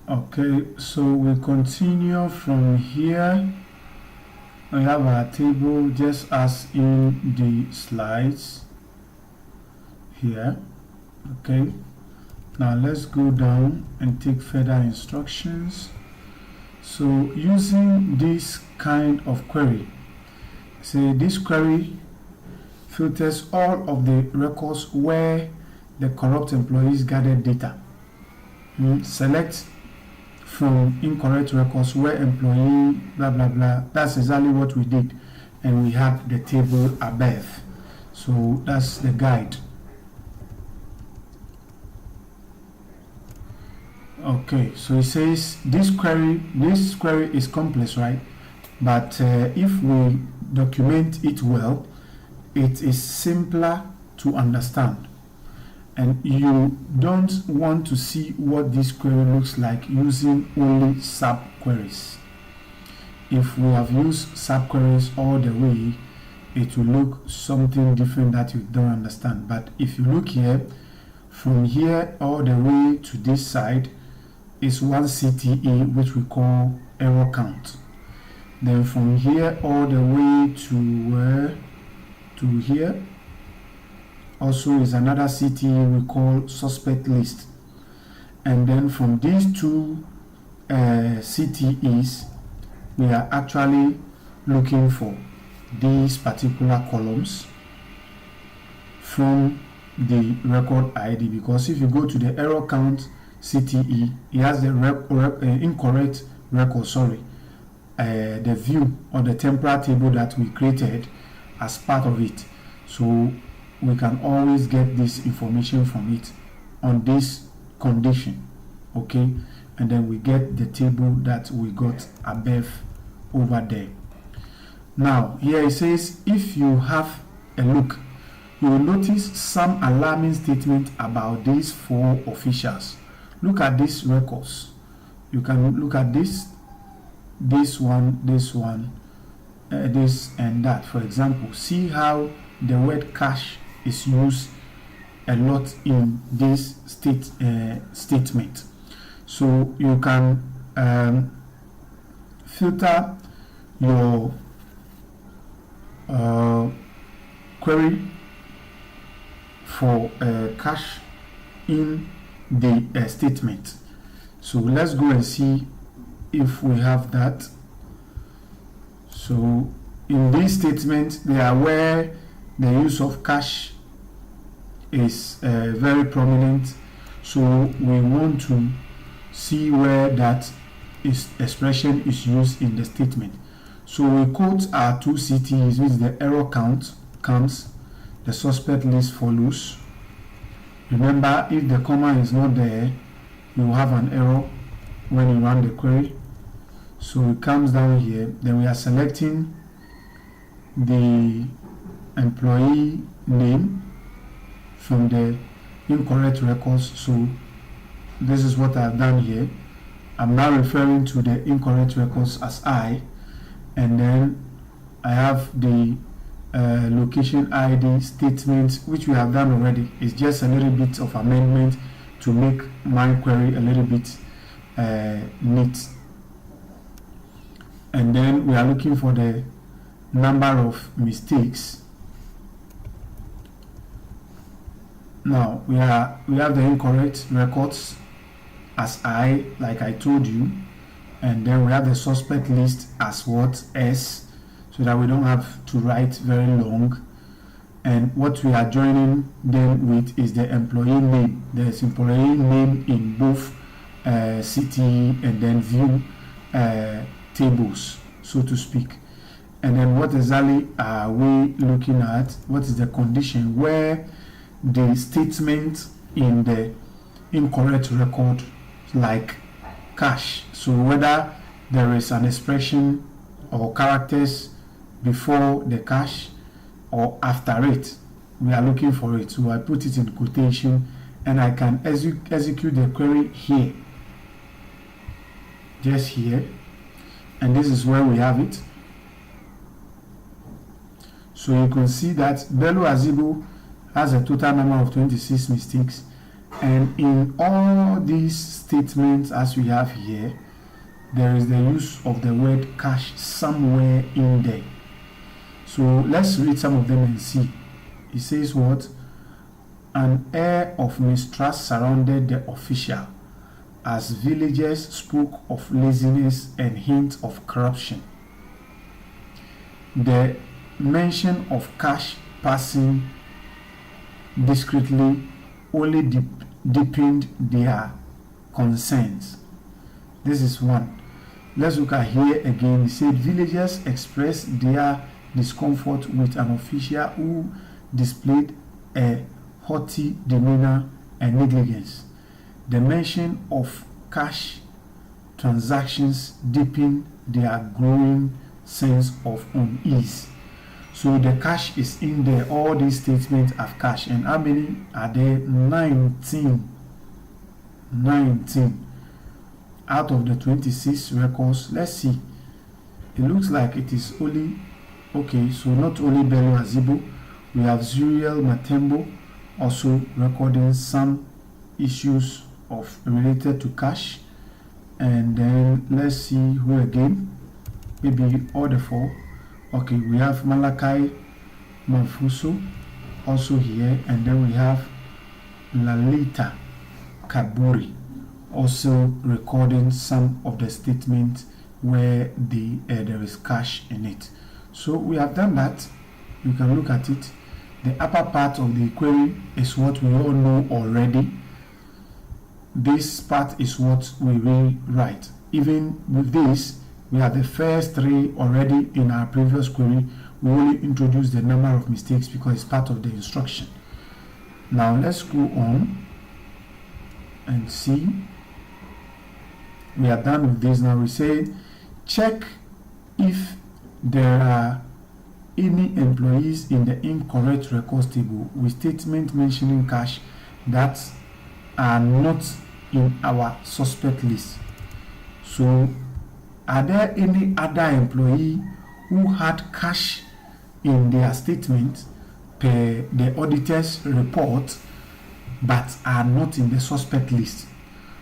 Okay, so we continue from here. We have our table just as in the slides here. Okay, now let's go down and take further instructions. So using this kind of query, say this query filters all of the records where the corrupt employees gathered data. Select from incorrect records where employee blah blah blah. That's exactly what we did, and we have the table above. So that's the guide. Okay, so it says this query is complex, right? But if we document it well, it is simpler to understand. And you don't want to see what this query looks like using only subqueries. If we have used subqueries all the way, it will look something different that you don't understand. But if you look here, from here all the way to this side is one CTE, which we call error count. Then from here all the way to here also is another CTE we call suspect list. And then from these two CTEs, we are actually looking for these particular columns from the record ID, because if you go to the error count CTE, it has the incorrect record, the view or the temporal table that we created as part of it. So we can always get this information from it on this condition, okay? And then we get the table that we got above over there. Now here it says, if you have a look, you will notice some alarming statement about these four officials. Look at these records. You can look at this one, this and that. For example, see how the word cash is used a lot in this statement. So you can filter your query for cash in the statement. So let's go and see if we have that. So in this statement, they are where the use of cash is very prominent. So we want to see where that expression is used in the statement. So we quote our two CTEs, which the error count comes, the suspect list follows. Remember, if the comma is not there, you will have an error when you run the query. So it comes down here. Then we are selecting the employee name from the incorrect records. So this is what I've done here. I'm now referring to the incorrect records as I, and then I have the location ID statement, which we have done already. It's just a little bit of amendment to make my query a little bit neat. And then we are looking for the number of mistakes. Now we have the incorrect records as I, like I told you, and then we have the suspect list as what? S, so that we don't have to write very long. And what we are joining them with is the employee name. There's employee name in both CTE and then view tables, so to speak. And then what exactly are we looking at? What is the condition where the statement in the incorrect record, like cash, so whether there is an expression or characters before the cash or after it, we are looking for it. So I put it in quotation and I can execute the query here, just here, and this is where we have it. So you can see that Bello Azibo has a total number of 26 mistakes, And in all these statements as we have here, there is the use of the word cash somewhere in there. So let's read some of them and see. It says what? An air of mistrust surrounded the official as villagers spoke of laziness and hints of corruption. The mention of cash passing discreetly only deepened their concerns. This is one. Let's look at here again. It said villagers expressed their discomfort with an official who displayed a haughty demeanor and negligence. The mention of cash transactions deepened their growing sense of unease. So the cash is in there. All these statements have cash. And how many are there? 19. 19 out of the 26 records. Let's see. It looks like it is only, okay, so not only Bello Azibo, we have Zuriel Matembo also recording some issues of related to cash. And then let's see who again. Maybe all the four. Okay, we have Malachi Manfuso also here, and then we have Lalita Kaburi also recording some of the statements where there is cash in it. So we have done that. You can look at it. The upper part of the query is what we all know already. This part is what we will write. Even with this, we have the first three already in our previous query. We only introduce the number of mistakes because it's part of the instruction. Now let's go on and see. We are done with this. Now we say check if there are any employees in the incorrect records table with statement mentioning cash that are not in our suspect list. So are there any other employee who had cash in their statement per the auditor's report but are not in the suspect list?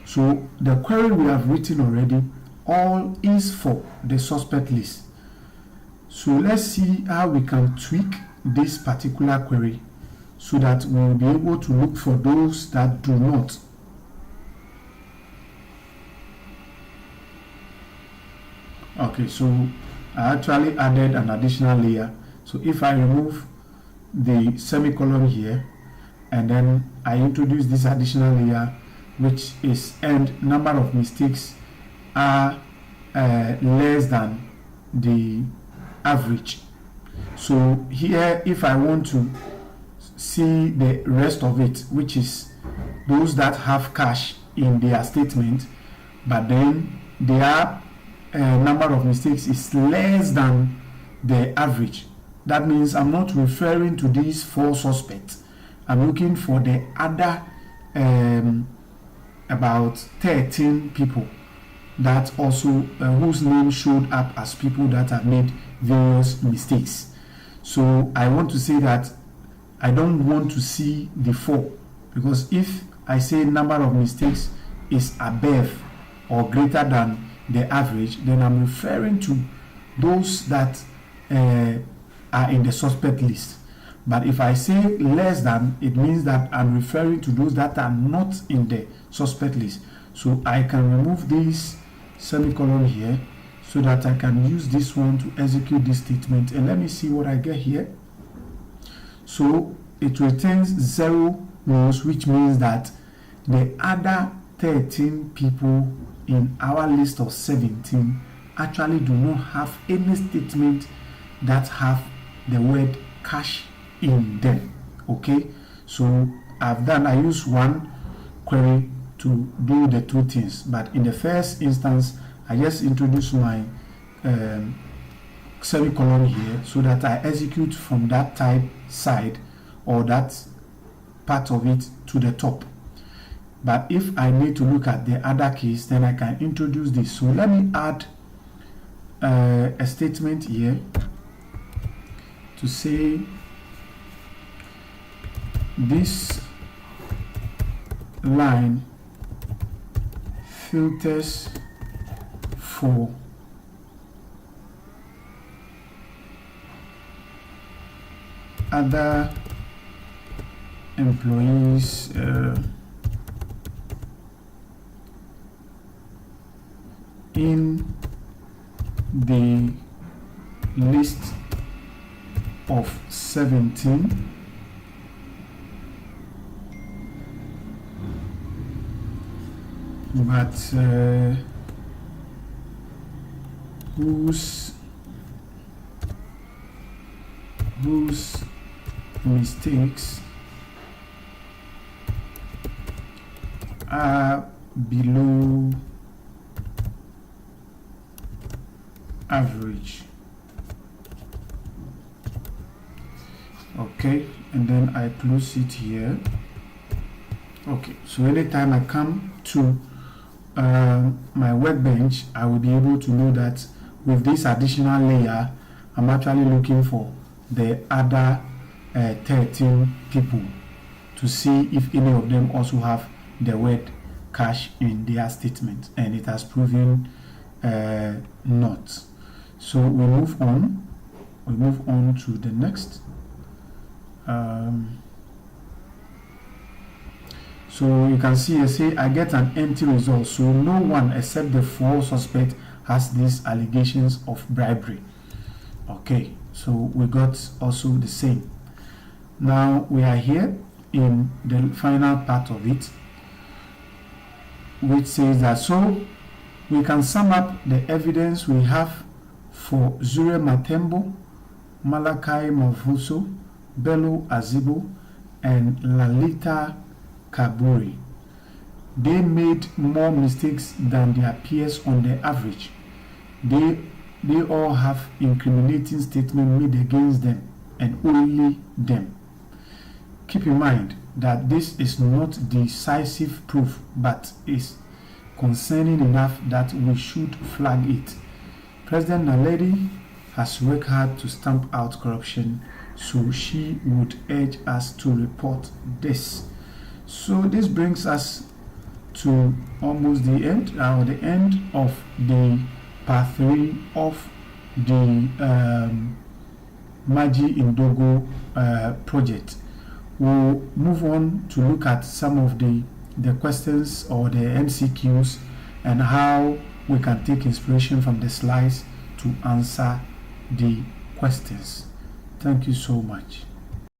So the query we have written already all is for the suspect list. So let's see how we can tweak this particular query so that we will be able to look for those that do not. Okay, so I actually added an additional layer. So if I remove the semicolon here and then I introduce this additional layer, which is and number of mistakes are less than the average. So here, if I want to see the rest of it, which is those that have cash in their statement, but then their number of mistakes is less than the average. That means I'm not referring to these four suspects. I'm looking for the other about 13 people that also whose name showed up as people that have made various mistakes. So I want to say that I don't want to see the four, because if I say number of mistakes is above or greater than the average, then I'm referring to those that are in the suspect list. But if I say less than, it means that I'm referring to those that are not in the suspect list. So I can remove this semicolon here so that I can use this one to execute this statement. And let me see what I get here. So it returns 0 rows, which means that the other 13 people in our list of 17 actually do not have any statement that have the word cash in them. Okay, so I use one query to do the two things, but in the first instance I just introduce my semicolon here so that I execute from that type side or that part of it to the top. But if I need to look at the other case, then I can introduce this. So let me add a statement here to say this line filters for other employees in the list of 17 but whose mistakes are below average. Okay, and then I close it here. Okay, so anytime I come to my workbench, I will be able to know that with this additional layer, I'm actually looking for the other 13 people to see if any of them also have the word cash in their statement, and it has proven not. So we move on to the next. So you can see here, say I get an empty result, so no one except the 4 suspects has these allegations of bribery. Okay, so we got also the same. Now we are here in the final part of it, which says that so we can sum up the evidence we have for Zure Matembo, Malakai Mavuso, Bello Azibo, and Lalita Kaburi. They made more mistakes than their peers on the average. They all have incriminating statements made against them, and only them. Keep in mind that this is not decisive proof, but is concerning enough that we should flag it. President Naledi has worked hard to stamp out corruption, so she would urge us to report this. So this brings us to almost the end, or the end of the part 3 of the Maji Ndogo project. We'll move on to look at some of the questions or the MCQs and how we can take inspiration from the slides to answer the questions. Thank you so much.